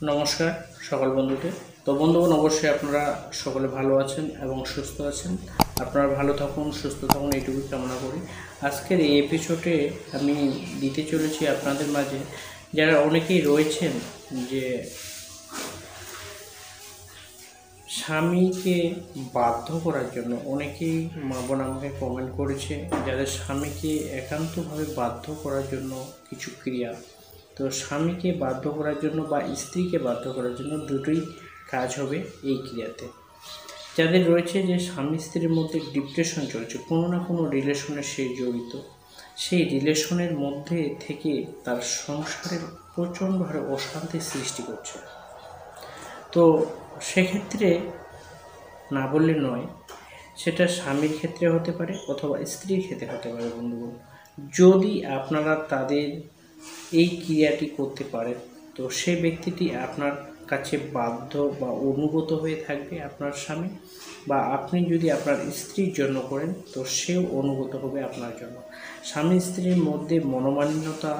নমস্কার সকল বন্ধুদের। তো বন্ধুগণ, অবশ্যই আপনারা সকলে ভালো আছেন এবং সুস্থ আছেন। আপনারা ভালো থাকুন, সুস্থ থাকুন, এইটুকুই কামনা করি। আজকের এই এপিসোডে আমি দিতে চলেছি আপনাদের মাঝে যারা অনেকেই রয়েছেন যে স্বামীকে বাধ্য করার জন্য, অনেকেই মা বোন আমাকে কমেন্ট করেছে যাদের স্বামীকে একান্তভাবে বাধ্য করার জন্য কিছু ক্রিয়া। তো স্বামীকে বাধ্য করার জন্য বা স্ত্রীকে বাধ্য করার জন্য দুটোই কাজ হবে এই ক্রিয়াতে। যাদের রয়েছে যে স্বামী স্ত্রীর মধ্যে ডিপ্রেশন চলছে, কোনো না কোনো রিলেশনে সেই জড়িত, সেই রিলেশনের মধ্যে থেকে তার সংসারের প্রচণ্ড হারে অশান্তির সৃষ্টি করছে। তো সেক্ষেত্রে না বললে নয়, সেটা স্বামীর ক্ষেত্রে হতে পারে অথবা স্ত্রীর ক্ষেত্রে হতে পারে। বন্ধুগণ, যদি আপনারা তাদের এই ক্রিয়াটি করতে পারেন তো সে ব্যক্তিটি আপনার কাছে বাধ্য বা অনুগত হয়ে থাকবে আপনার স্বামী, বা আপনি যদি আপনার স্ত্রীর জন্য করেন তো সেও অনুগত হবে আপনার জন্য। স্বামী স্ত্রীর মধ্যে মনোমালিন্যতা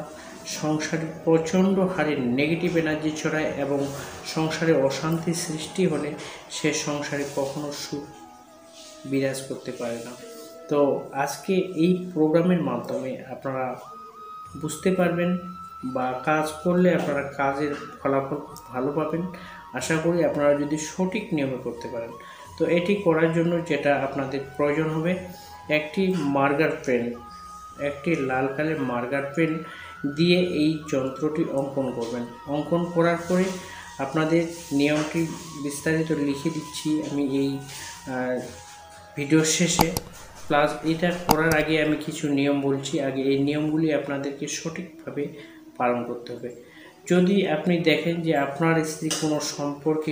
সংসারে প্রচণ্ড হারে নেগেটিভ এনার্জি ছড়ায় এবং সংসারে অশান্তি সৃষ্টি হলে সে সংসারে কখনো সুখ বিরাজ করতে পারে না। তো আজকে এই প্রোগ্রামের মাধ্যমে আপনারা বুঝতে পারবেন বা কাজ করলে আপনারা কাজের ফলাফল ভালো পাবেন। আশা করি আপনারা যদি সঠিক নিয়মে করতে পারেন। তো এটি করার জন্য যেটা আপনাদের প্রয়োজন হবে, একটি মার্কার পেন, একটি লাল কালের মার্কার পেন দিয়ে এই যন্ত্রটি অঙ্কন করবেন। অঙ্কন করার পরে আপনাদের নিয়মটি বিস্তারিত লিখে দিচ্ছি আমি এই ভিডিওর শেষে। প্লাস এটা করার আগে আমি কিছু নিয়ম বলছি, আগে এই নিয়মগুলি আপনাদেরকে সঠিকভাবে পালন করতে হবে। যদি আপনি দেখেন যে আপনার স্ত্রী কোনো সম্পর্কে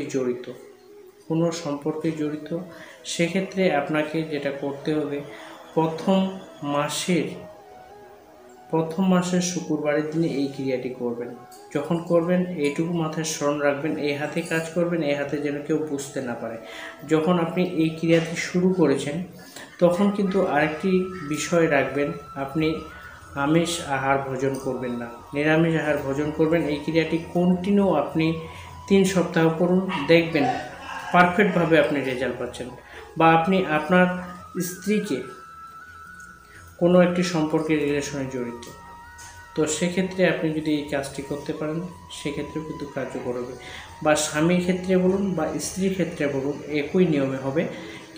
জড়িত, সেক্ষেত্রে আপনাকে যেটা করতে হবে, প্রথম মাসের শুক্রবারের দিনে এই ক্রিয়াটি করবেন। যখন করবেন এইটুকু মাথায় স্মরণ রাখবেন, এই হাতে কাজ করবেন, এই হাতে যেন কেউ বুঝতে না পারে। যখন আপনি এই ক্রিয়াটি শুরু করেছেন তখন কিন্তু আরেকটি বিষয় রাখবেন, আপনি আমিষ আহার ভোজন করবেন না, নিরামিষ আহার ভোজন করবেন। এই ক্রিয়াটি কন্টিনিউ আপনি 3 সপ্তাহ করুন, দেখবেন পারফেক্টভাবে আপনি রেজাল্ট পাচ্ছেন। বা আপনি আপনার স্ত্রীকে কোনো একটি সম্পর্কের রিলেশনে জড়িত, তো সেক্ষেত্রে আপনি যদি এই কাজটি করতে পারেন সেক্ষেত্রেও কিন্তু কার্যকর হবে। বা স্বামীর ক্ষেত্রে বলুন বা স্ত্রীর ক্ষেত্রে বলুন, একই নিয়মে হবে,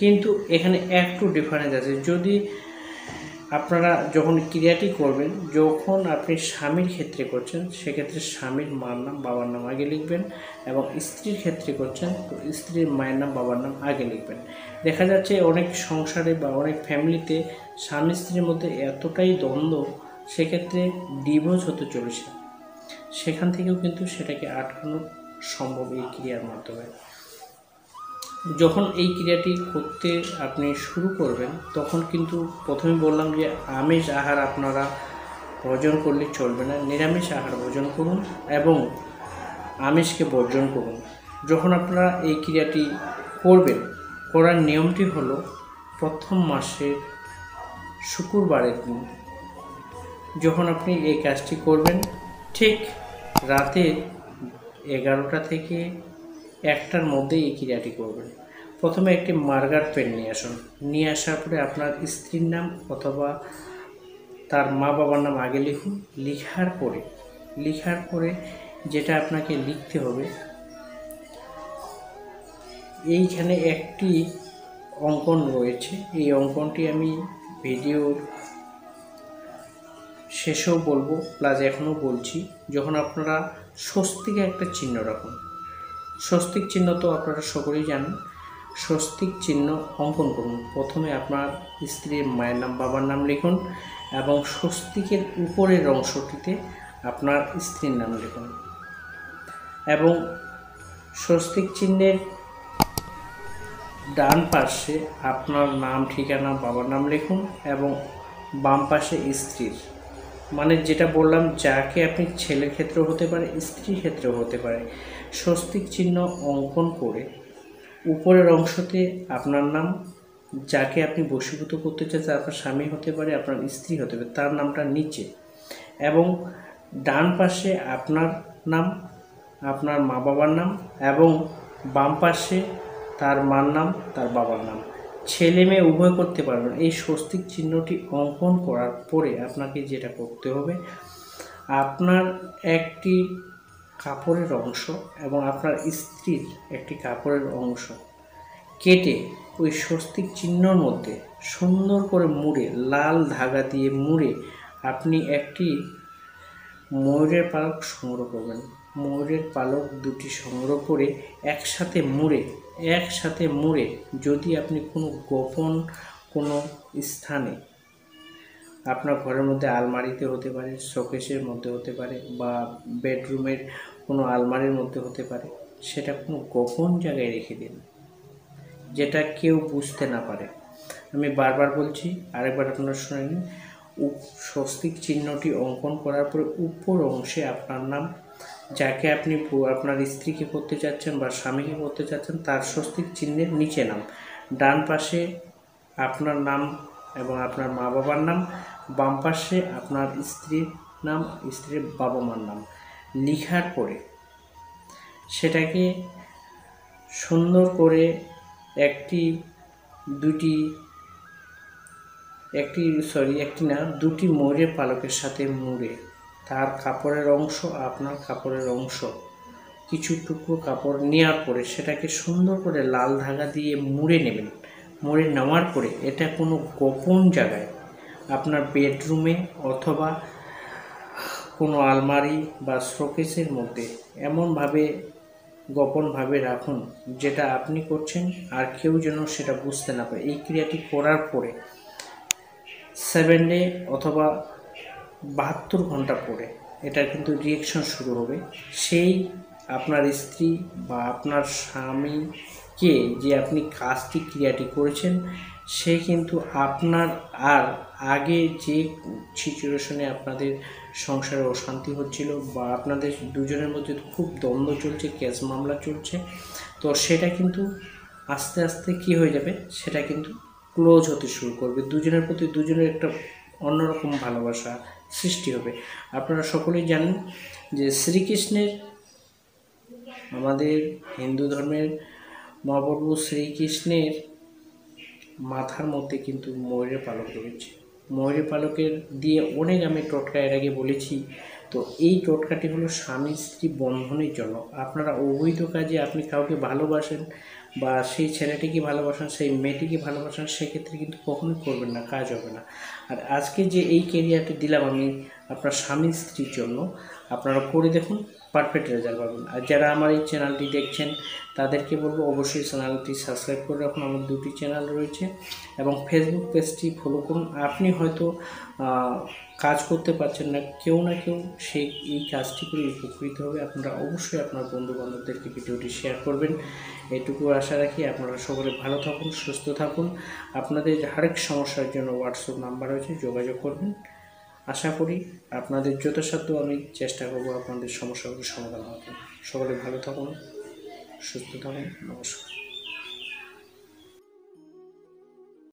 কিন্তু এখানে একটু ডিফারেন্স আছে। যদি আপনারা যখন ক্রিয়াটি করবেন, যখন আপনি স্বামীর ক্ষেত্রে করছেন সেক্ষেত্রে স্বামীর মার নাম বাবার নাম আগে লিখবেন, এবং স্ত্রীর ক্ষেত্রে করছেন তো স্ত্রীর মায়ের নাম বাবার নাম আগে লিখবেন। দেখা যাচ্ছে অনেক সংসারে বা অনেক ফ্যামিলিতে স্বামী স্ত্রীর মধ্যে এতটাই দ্বন্দ্ব, সেক্ষেত্রে ডিভোর্স হতে চলেছে। সেখান থেকেও কিন্তু সেটাকে আটকানো সম্ভব এই ক্রিয়ার মাধ্যমে। যখন এই ক্রিয়াটি করতে আপনি শুরু করবেন তখন কিন্তু প্রথমে বললাম যে আমিষ আহার আপনারা ভোজন করলে চলবে না, নিরামিষ আহার ভোজন করুন এবং আমিষকে বর্জন করুন। যখন আপনারা এই ক্রিয়াটি করবেন, করার নিয়মটি হলো, প্রথম মাসের শুক্রবারের দিন যখন আপনি এই কাজটি করবেন, ঠিক রাতে 11টা থেকে 1টার মধ্যে এই ক্রিয়াটি করবেন। প্রথমে একটি মার্কার পেন নিয়ে আসুন, নিয়ে আসার পরে আপনার স্ত্রীর নাম অথবা তার মা বাবার নাম আগে লিখুন। লিখার পরে যেটা আপনাকে লিখতে হবে, এইখানে একটি অঙ্কন রয়েছে, এই অঙ্কনটি আমি ভিডিওর শেষেও বলবো, প্লাস এখনও বলছি। যখন আপনারা স্বস্তিকে একটা চিহ্ন রাখুন, স্বস্তিক চিহ্ন তো আপনারা সকলেই জানেন, স্বস্তিক চিহ্ন অঙ্কন করুন। প্রথমে আপনার স্ত্রীর মায়ের নাম বাবার নাম লিখুন এবং স্বস্তিকের উপরের অংশটিতে আপনার স্ত্রীর নাম লিখুন, এবং স্বস্তিক চিহ্নের ডান পাশে আপনার নাম, ঠিকানা, বাবার নাম লিখুন এবং বাম পাশে স্ত্রীর, মানে যেটা বললাম, যাকে আপনি ছেলের ক্ষেত্রেও হতে পারে, স্ত্রীর ক্ষেত্রেও হতে পারে, স্বস্তিক চিহ্ন অঙ্কন করে উপরের অংশতে আপনার নাম, যাকে আপনি বশীভূত করতে চাচ্ছেন, আপনার স্বামী হতে পারে, আপনার স্ত্রী হতে পারে, তার নামটা নিচে, এবং ডান পাশে আপনার নাম আপনার মা বাবার নাম এবং বাম পাশে তার মার নাম, তার বাবার নাম। ছেলে মেয়ে উভয় করতে পারবেন। এই স্বস্তিক চিহ্নটি অঙ্কন করার পরে আপনাকে যেটা করতে হবে, আপনার একটি কাপড়ের অংশ এবং আপনার স্ত্রীর একটি কাপড়ের অংশ কেটে ওই স্বস্তিক চিহ্নর মধ্যে সুন্দর করে মুড়ে, লাল ধাগা দিয়ে মুড়ে আপনি একটি ময়ূরের পালক সংগ্রহ করবেন। ময়ূরের পালক দুটি সংগ্রহ করে একসাথে মুড়ে যদি আপনি কোনো গোপন কোনো স্থানে, আপনার ঘরের মধ্যে আলমারিতে হতে পারে, শোকেসের মধ্যে হতে পারে, বা বেডরুমের কোনো আলমারির মধ্যে হতে পারে, সেটা কোনো গোপন জায়গায় রেখে দিন, যেটা কেউ বুঝতে না পারে। আমি বারবার বলছি, আরেকবার আপনারা শুনে নিন। স্বস্তিক চিহ্নটি অঙ্কন করার পরে উপর অংশে আপনার নাম, যাকে আপনি আপনার স্ত্রীকে করতে চাচ্ছেন বা স্বামীকে করতে চাচ্ছেন, তার স্বস্তিক চিহ্নের নিচে নাম, ডান পাশে আপনার নাম এবং আপনার মা বাবার নাম, বাম পাশে আপনার স্ত্রীর নাম, স্ত্রীর বাবা মার নাম লিখার পরে সেটাকে সুন্দর করে দুটি ময়ূরের পালকের সাথে মুড়ে তার কাপড়ের অংশ, আপনার কাপড়ের অংশ, কিছু টুকরো কাপড় নেওয়ার পরে সেটাকে সুন্দর করে লাল ধাগা দিয়ে মুড়ে নেবেন। মুড়ে নেওয়ার পরে এটা কোনো গোপন জায়গায়, আপনার বেডরুমে অথবা কোনো আলমারি বা শোকেসের মধ্যে এমনভাবে গোপনভাবে রাখুন যেটা আপনি করছেন আর কেউ যেন সেটা বুঝতে না পারে। এই ক্রিয়াটি করার পরে 7 ডে অথবা 72 ঘন্টা পরে এটা কিন্তু রিঅ্যাকশন শুরু হবে। সেই আপনার স্ত্রী বা আপনার স্বামীকে যে আপনি কাজটি ক্রিয়াটি করেছেন, সে কিন্তু আপনার আর আগে যে সিচুয়েশনে আপনাদের সংসারে অশান্তি হচ্ছিল বা আপনাদের দুজনের মধ্যে খুব দ্বন্দ্ব চলছে, কেস মামলা চলছে, তো সেটা কিন্তু আস্তে আস্তে কী হয়ে যাবে, সেটা কিন্তু ক্লোজ হতে শুরু করবে। দুজনের প্রতি দুজনের একটা অন্যরকম ভালোবাসা সৃষ্টি হবে। আপনারা সকলেই জানেন যে শ্রীকৃষ্ণের, আমাদের হিন্দু ধর্মের মহাপ্রভু শ্রীকৃষ্ণের মাথার মধ্যে কিন্তু ময়ূরের পালক রয়েছে। ময়ূরের পালকের দিয়ে অনেক আমি টোটকা এর আগে বলেছি। তো এই টোটকাটি হলো স্বামী স্ত্রী বন্ধনের জন্য। আপনারা অবৈধ কাজে আপনি কাউকে ভালোবাসেন বা সেই ছেলেটিকে ভালোবাসেন, সেই মেয়েটিকে ভালোবাসেন, সেক্ষেত্রে কিন্তু কখনোই করবেন না, কাজ হবে না। আর আজকে যে এই ক্যারিয়ারটি দিলাম আমি আপনার স্বামী স্ত্রীর জন্য, আপনারা করে দেখুন, পারফেক্ট রেজাল্ট পাবেন। আর যারা আমার এই চ্যানেলটি দেখছেন তাদেরকে বলবো অবশ্যই চ্যানেলটি সাবস্ক্রাইব করে রাখুন। আমার দুটি চ্যানেল রয়েছে এবং ফেসবুক পেজটি ফলো করুন। আপনি হয়তো কাজ করতে পারছেন না, কেউ না কেউ সেই এই কাজটি করে উপকৃত হবে। আপনারা অবশ্যই আপনার বন্ধু বান্ধবদেরকে ভিডিওটি শেয়ার করবেন, এটুকু আশা রাখি। আপনারা সকলে ভালো থাকুন, সুস্থ থাকুন। আপনাদের আরেক সমস্যার জন্য হোয়াটসঅ্যাপ নাম্বার রয়েছে, যোগাযোগ করবেন। আশা করি আপনাদের যথাসাধ্য আমি চেষ্টা করব আপনাদের সমস্যাগুলো সমাধান হবে। সকলে ভালো থাকুন, সুস্থ থাকুন। নমস্কার।